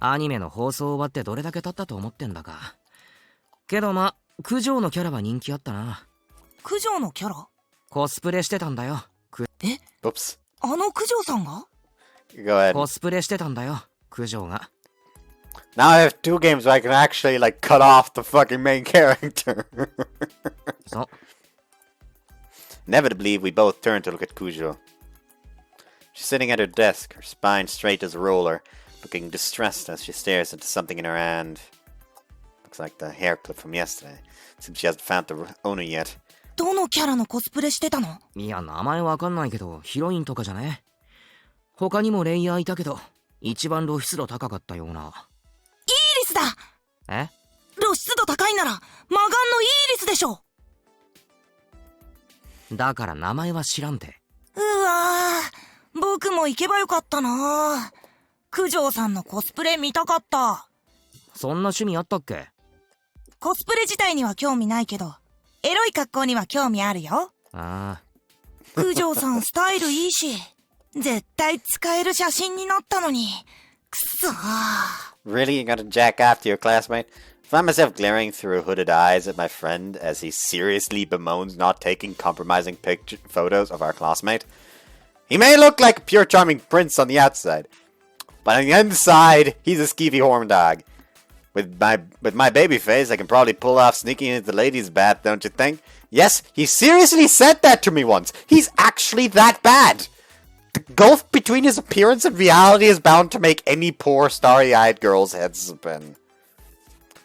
アニメの放送終わってどれだけ経ったと思ってんだか。けどま、九条のキャラは人気あったな。九条のキャラ？コスプレしてたんだよ。Oops. あの九条さんが？ Go ahead. コスプレしてたんだよ、九条が。Now I have two games where I can actually, like, cut off the fucking main character. そう。Inevitably, we both turn to look at Kujo. She's sitting at her desk, her spine straight as a roller, looking distressed as she stares into something in her hand. Looks like the hair clip from yesterday, since she hasn't found the owner yet. どのキャラのコスプレしてたの？いや、名前わかんないけど、ヒロインとかじゃね。他にもレイヤーいたけど、一番露出度高かったような。イーリスだ！え？露出度高いなら、マガンのイーリスでしょ！だから名前は知らんて。うわぁ、僕も行けばよかったなぁ。九条さんのコスプレ見たかった。そんな趣味あったっけ？コスプレ自体には興味ないけど、エロい格好には興味あるよ。ああ。九条さんスタイルいいし、絶対使える写真になったのに。くそー。 Really? You gotta jack after your classmate? I find myself glaring through hooded eyes at my friend as he seriously bemoans not taking compromising photos of our classmate. He may look like a pure charming prince on the outside, but on the inside, he's a skeevy horn dog. With my baby face, I can probably pull off sneaking into the ladies' bath, don't you think? Yes, he seriously said that to me once. He's actually that bad. The gulf between his appearance and reality is bound to make any poor starry-eyed girl's head spin.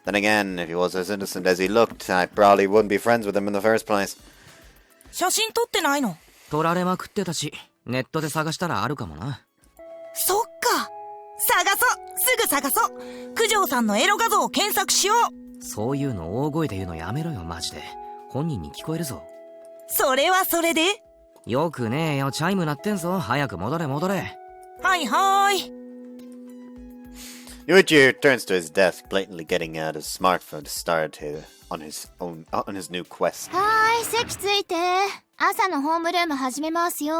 Then again, if he was as innocent as he looked, I probably wouldn't be friends with him in the first place. 写真撮ってないの？撮られまくってたし、ネットで探したらあるかもな。そっか。探そう。すぐ探そう。九条さんのエロ画像を検索しよう。そういうの大声で言うのやめろよ、マジで。本人に聞こえるぞ。それはそれで？よくねえよ、チャイム鳴ってんぞ。早く戻れ戻れ。はいはーい。Yuichi turns to his desk, blatantly getting out his smartphone to start on his new quest. はーい、席ついて。朝のホームルーム始めますよ。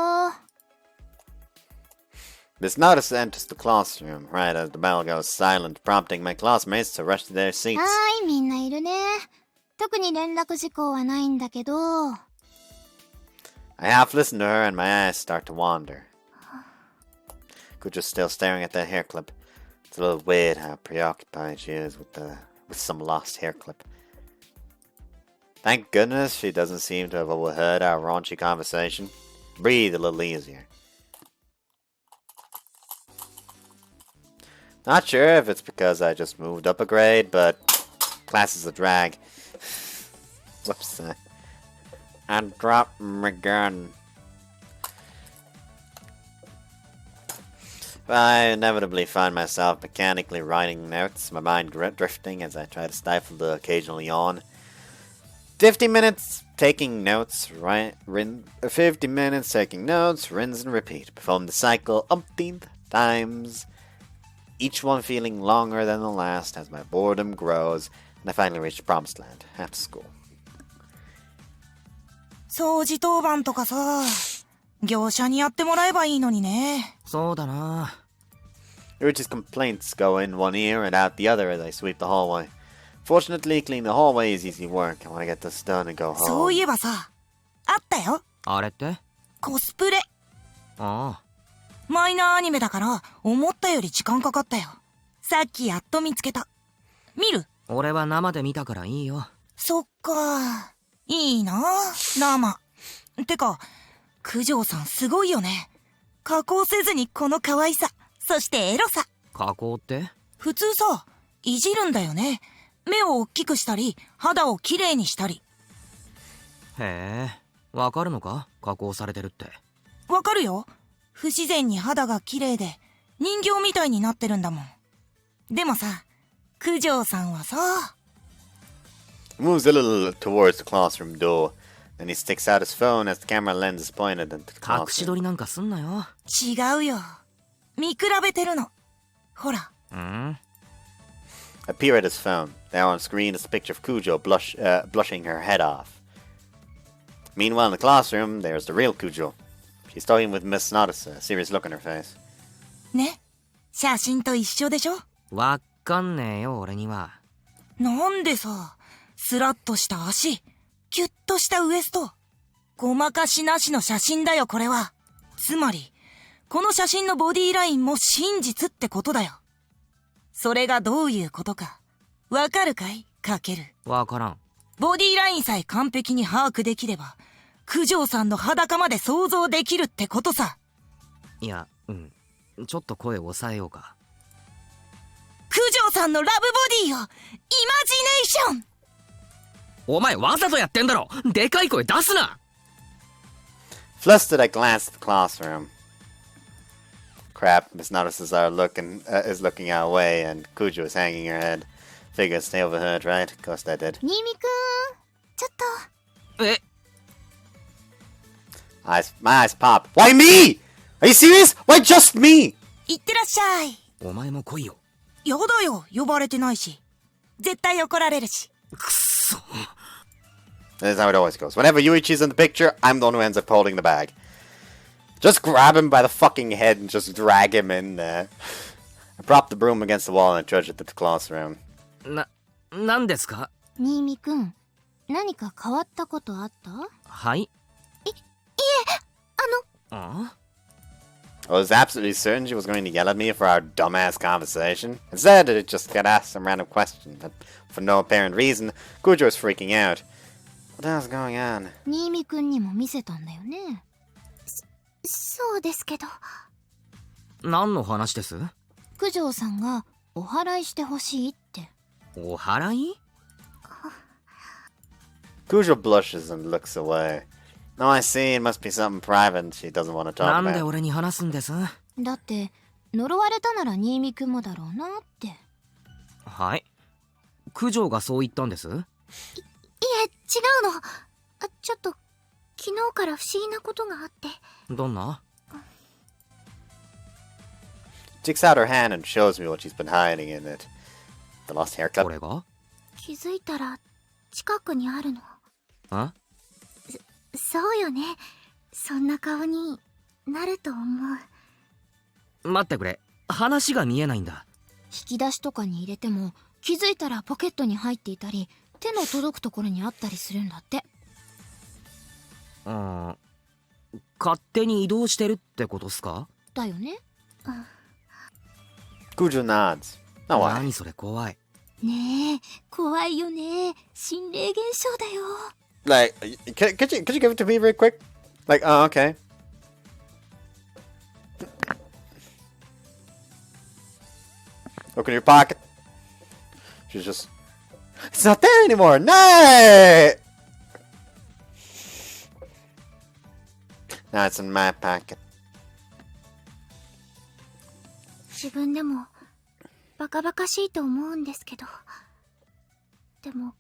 Miss Notice enters the classroom right as the bell goes silent, prompting my classmates to rush to their seats. はーい、みんないるね。特に連絡事項はないんだけど。I half listen to her and my eyes start to wander. Kujo's still staring at that hair clip. It's a little weird how preoccupied she is with some lost hair clip. Thank goodness she doesn't seem to have overheard our raunchy conversation. Breathe a little easier. Not sure if it's because I just moved up a grade, but class is a drag. Whoops. I dropped my gun. I inevitably find myself mechanically writing notes, my mind drifting as I try to stifle the occasional yawn. 50 minutes taking notes, 50 minutes taking notes, rinse and repeat. Perform the cycle umpteenth times, each one feeling longer than the last as my boredom grows, and I finally reach the promised land, after school. 掃除当番とかさ、業者にやってもらえばいいのにね。そうだな。Uchi's complaints go in one ear and out the other as I sweep the hallway. Fortunately, cleaning the hallway is easy work. I want to get this done and go home. そういえばさ、あったよ。あれって？コスプレ。ああ。マイナーアニメだから思ったより時間かかったよ。さっきやっと見つけた。見る？俺は生で見たからいいよ。そっか。いいな、生。てか、九条さんすごいよね。加工せずにこの可愛さ、そしてエロさ。加工って？普通さ、いじるんだよね。目を大きくしたり、肌をきれいにしたり。へえ、わかるのか？加工されてるって。わかるよ。不自然に肌がきれいで、人形みたいになってるんだもん。でもさ、九条さんはさ。He moves a little towards the classroom door. Then he sticks out his phone as the camera lens is pointed into the 隠し classroom. 撮りなんかすんなよ。違うよ。見比べてるの。ほら。ん？ I peer at his phone. There on screen is a picture of Kujo blushing her head off. Meanwhile, in the classroom, there's the real Kujo. She's talking with Miss Notice, a serious look on her face. ね。写真と一緒でしょ？わかんねえよ、俺には。なんでさ、スラッとした足、キュッとしたウエスト。ごまかしなしの写真だよ、これは。つまり、この写真のボディラインも真実ってことだよ。それがどういうことか、わかるかい、かける。わからん。ボディラインさえ完璧に把握できれば、九条さんの裸まで想像できるってことさ。いや、ちょっと声抑えようか。九条さんのラブボディを、イマジネーション。お前わざとやってんだろ。でかい声出すな。 Flustered, I glanced at the classroom. Crap, Miss Notices is looking our way, and Cujo is hanging her head. Figures they overheard, right? Of course they did. 新見くん、ちょっと。え、 My eyes pop. Why me? Are you serious? Why just me? いってらっしゃい。お前も来いよ。やだよ、呼ばれてないし。絶対怒られるし。くっそ。 This is how it always goes. Whenever Yuichi's in the picture, I'm the one who ends up holding the bag. Just grab him by the fucking head and just drag him in there. I propped the broom against the wall and trudged to the classroom. なんですか？新見くん、何か変わったことあった？はい。あ I was absolutely certain she was going to yell at me for our dumbass conversation. Instead, it just got asked some random question, but for no apparent reason, Kujo was freaking out. What the hell's going on? 新見くんにも見せたんだよね。そうですけど。何の話です？九条さんがお祓いしてほしいって。お祓い？ Kujo blushes and looks away. No, I see. It must be something private she doesn't want to talk なんで about. 俺に話すんです？だって呪われたなら新見くんもだろうなって。はい。九条がそう言ったんです？いえ、違うの。ちょっと昨日から不思議なことがあって。どんな？ Sticks out her hand and shows me what she's been hiding in it. The lost こ haircut. れが？気づいたら近くにあるの。あ？そうよね。そんな顔になると思う。待ってくれ。話が見えないんだ。引き出しとかに入れても気づいたらポケットに入っていたり手の届くところにあったりするんだって。勝手に移動してるってことっすか？だよね。Kujo nods. No, why? 何それ怖い。ねえ、怖いよね。心霊現象だよ。Like, could you give it to me very quick? Like, oh, okay. Look in your pocket. She's just... It's not there anymore! No! Now it's in my pocket. 自分でもバカバカしいと思うんですけど、でも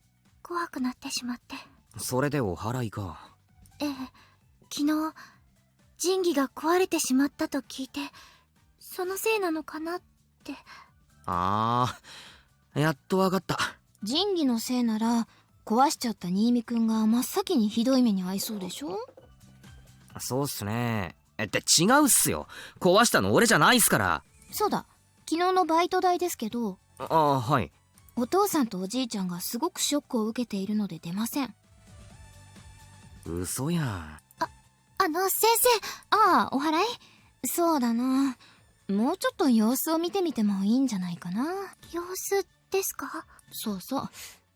怖くなってしまって。それでお祓いか。ええ、昨日神器が壊れてしまったと聞いて、そのせいなのかなって。ああ、やっとわかった。神器のせいなら壊しちゃった新見くんが真っ先にひどい目に遭いそうでしょ。そうっすね。って違うっすよ。壊したの俺じゃないっすから。そうだ、昨日のバイト代ですけど。ああ、はい。お父さんとおじいちゃんがすごくショックを受けているので出ません。嘘やん。先生。ああ、お祓い？そうだな。もうちょっと様子を見てみてもいいんじゃないかな。様子ですか？そうそう。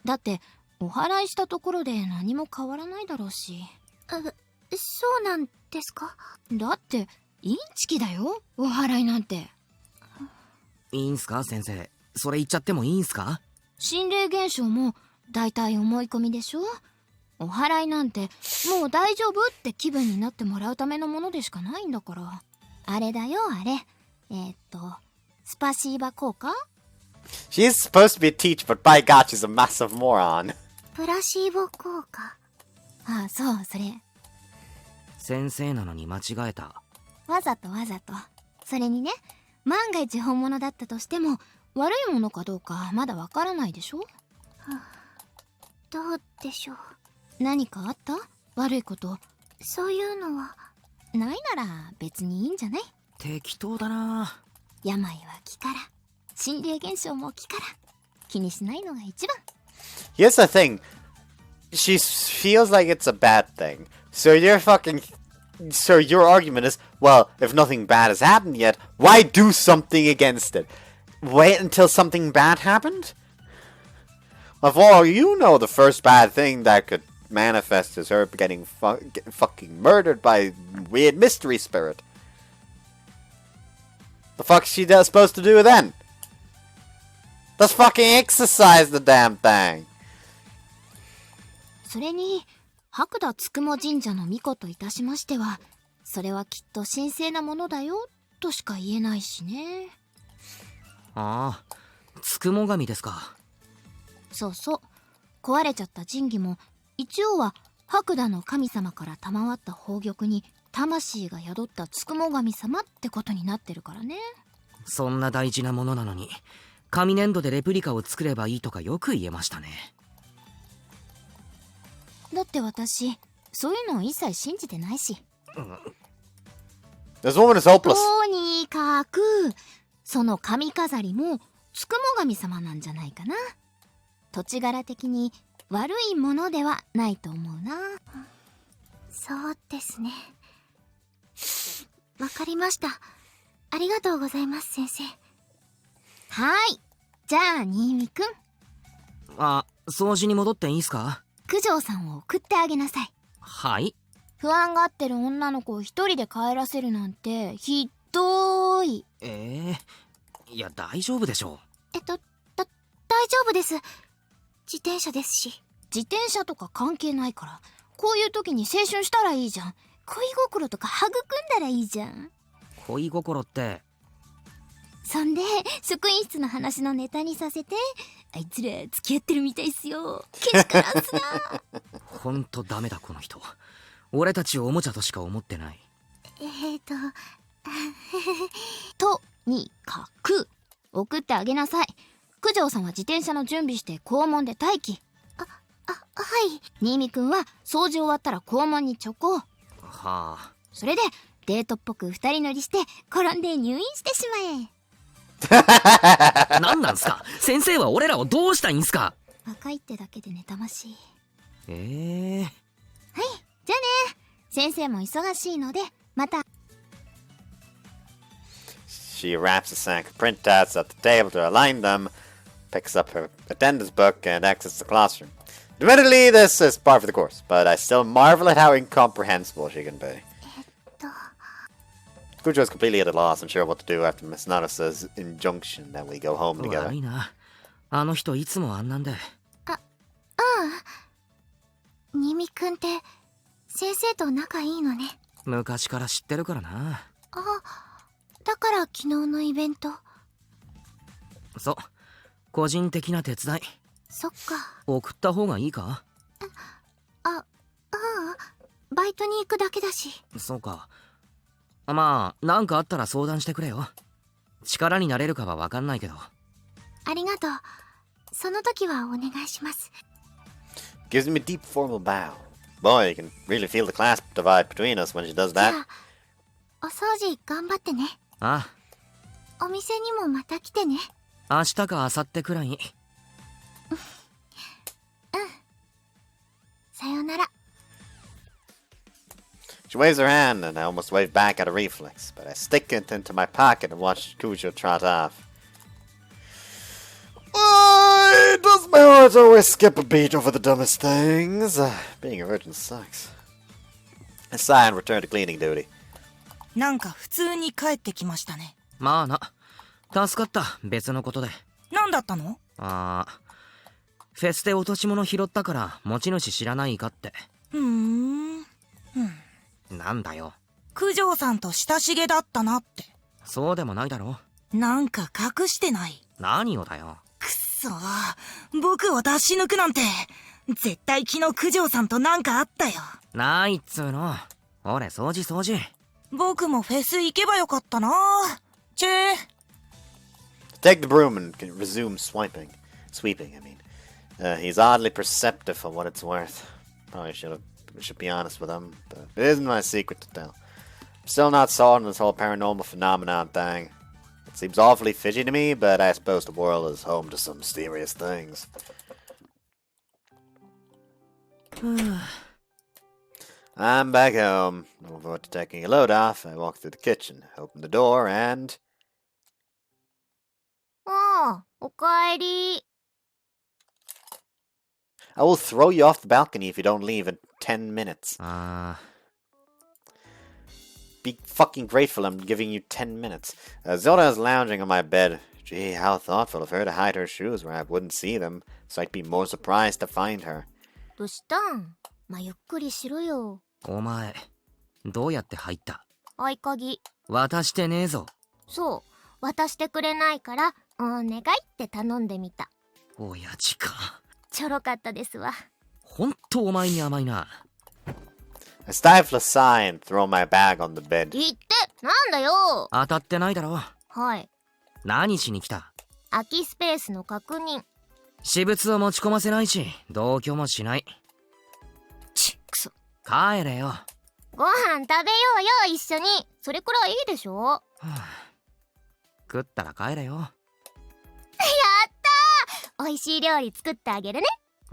だってお祓いしたところで何も変わらないだろうし。そうなんですか？だってインチキだよ、お祓いなんて。いいんすか先生。それ言っちゃってもいいんすか？心霊現象もだいたい思い込みでしょ。お祓いなんてもう大丈夫って気分になってもらうためのものでしかないんだから。あれだよ、あれ。スパシーバ効果？ She is supposed to be a teacher, but by God, she's a massive moron. プラシーボ効果。ああ、そう、それ。先生なのに間違えた。わざとわざと。それにね、万が一本物だったとしても悪いものかどうかまだわからないでしょ。どうでしょう。何かあった？悪いこと。そういうのはないなら別にいいんじゃない？適当だな。病は気から、心霊現象も気から。気にしないのが一番。Here's the thing. She feels like it's a bad thing. So your argument is, well, if nothing bad has happened yet, why do something against it? Wait until something bad happened? Of all you know, the first bad thing that could manifest is her getting fucking murdered by weird mystery spirit. The fuck's she supposed to do then? Let's fucking exercise the damn thing. それに白田つくも神社の巫女といたしましては、それはきっと神聖なものだよとしか言えないしね。ああ、つくも神ですか。そうそう、壊れちゃった神器も一応は白田の神様から賜った宝玉に魂が宿ったつくも神様ってことになってるからね。そんな大事なものなのに、紙粘土でレプリカを作ればいいとかよく言えましたね。だって私そういうのを一切信じてないし。This woman is hopeless. とにかくその髪飾りもつくも神様なんじゃないかな。土地柄的に悪いものではないと思うな。そうですね。わかりました。ありがとうございます、先生。はい。じゃあ、新見くん。あ、掃除に戻っていいっすか？九条さんを送ってあげなさい。はい。不安がってる女の子を一人で帰らせるなんてひどーい。いや大丈夫でしょう。大丈夫です。自転車ですし。自転車とか関係ないから、こういう時に青春したらいいじゃん。恋心とか育んだらいいじゃん。恋心って。そんで職員室の話のネタにさせて、あいつら付き合ってるみたいっすよ。けしからんすな。ほんとダメだこの人。俺たちをおもちゃとしか思ってない。とにかく送ってあげなさい。九条さんは自転車の準備して校門で待機。はい。新見くんは掃除終わったら校門に直行。はあ。それでデートっぽく二人乗りして転んで入院してしまえ。何なんすか？先生は俺らをどうしたいんすか？若いってだけで妬ましい。はい、じゃあね。先生も忙しいのでまた。 She wraps a sack of printouts at the table to align them, picks up her attendance book, and exits the classroom. Admittedly, this is par for the course, but I still marvel at how incomprehensible she can be. Kujo is completely at a loss, unsure what to do after Miss Nana's injunction that we go home together. 悪いな。あの人いつもあんなんで。新見くんって先生と仲いいのね。昔から知ってるからな。だから昨日のイベント。そう、個人的な手伝い。そっか。送った方がいいか？バイトに行くだけだし。そうか。まあ、なんかあったら相談してくれよ。力になれるかは分かんないけど。ありがとう。その時はお願いします。 Gives me a deep formal bow. Boy, you can really feel the class divide between us when she does じゃ that. あ、お掃除頑張ってね。あお店にもまた来てね。あ、明日か明後日くらいに。さよなら。 She waves her hand, and I almost wave back at a reflex, but I stick it into my pocket and watch Kujo trot off. Why does my heart always skip a beat over the dumbest things? Being a virgin sucks. I sigh and return to cleaning duty. なんか普通に帰ってきましたね。まあな。助かった、別のことで。何だったの？フェスで落とし物拾ったから持ち主知らないかって。なんだよ。九条さんと親しげだったなって。そうでもないだろ。なんか隠してない？何をだよ。くっそー、僕を出し抜くなんて。絶対昨日九条さんとなんかあったよ。ないっつーの。俺掃除。僕もフェス行けばよかったな。チェー。 Take the broom and can resume sweeping. He's oddly perceptive for what it's worth. Probably should be honest with him, but it isn't my secret to tell. I'm still not sold on this whole paranormal phenomenon thing. It seems awfully fishy to me, but I suppose the world is home to some mysterious things. I'm back home. Looking forward to taking a load off. I walk through the kitchen, open the door, and... ああ、おかえり。 I will throw you off the balcony if you don't leave in 10 minutes. Be fucking grateful I'm giving you 10 minutes. Zelda is lounging on my bed. Gee, how thoughtful of her to hide her shoes where I wouldn't see them, so I'd be more surprised to find her. どうしたん？まあ、ゆっくりしろよ。お前、どうやって入った？合鍵。渡してねえぞ。そう、渡してくれないから、お願いって頼んでみた。親父か。ちょろかったですわ。ほんとお前に甘いな。I stifle a sigh and throw my bag on the bed. 言って、なんだよ。当たってないだろ。はい。何しに来た？空きスペースの確認。私物を持ち込ませないし、同居もしない。くそ。帰れよ。ご飯食べようよ、一緒に。それくらいいいでしょ。はあ、食ったら帰れよ。やったー。美味しい料理作ってあげるね。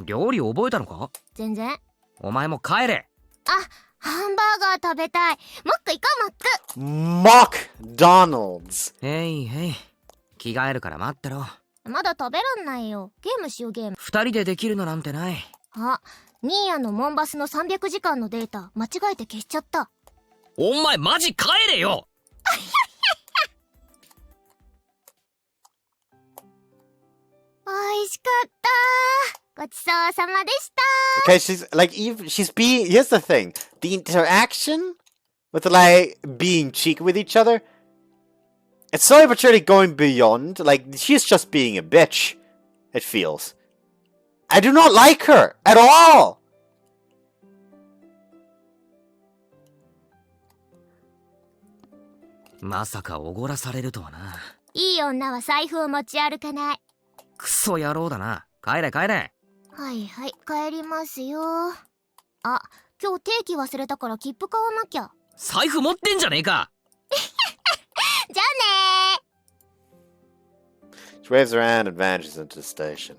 料理覚えたのか？全然。お前も帰れ。あ、ハンバーガー食べたい。マック行こう、マック McDonald's! へいへい。着替えるから待ってろ。マック。まだ食べらんないよ。ゲームしよう、ゲーム。二人でできるのなんてない。あ、ニーヤのモンバスの300時間のデータ、間違えて消しちゃった。お前マジ帰れよ。美味しかったー。ごちそうさまでした。 Okay, she's like, even she's being. Here's the thing: the interaction with like being cheeky with each other. It's slowly but surely going beyond. Like she's just being a bitch. It feels. I do not like her at all. まさかおごらされるとはな。いい女は財布を持ち歩かない。クソ野郎だな。帰れ帰れ。はいはい、帰りますよ。あ、今日定期忘れたから切符買わなきゃ。財布持ってんじゃねえか。じゃあねー。 She waves her hand and vanishes into the station.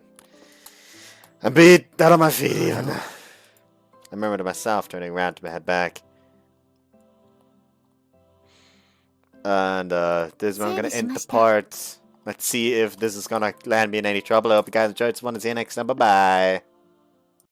I'm beat out of my feet even. I murmur to myself, turning around to head back. And this is where I'm gonna end the part. Let's see if this is gonna land me in any trouble. I hope you guys enjoyed this one. See you next time. Bye bye.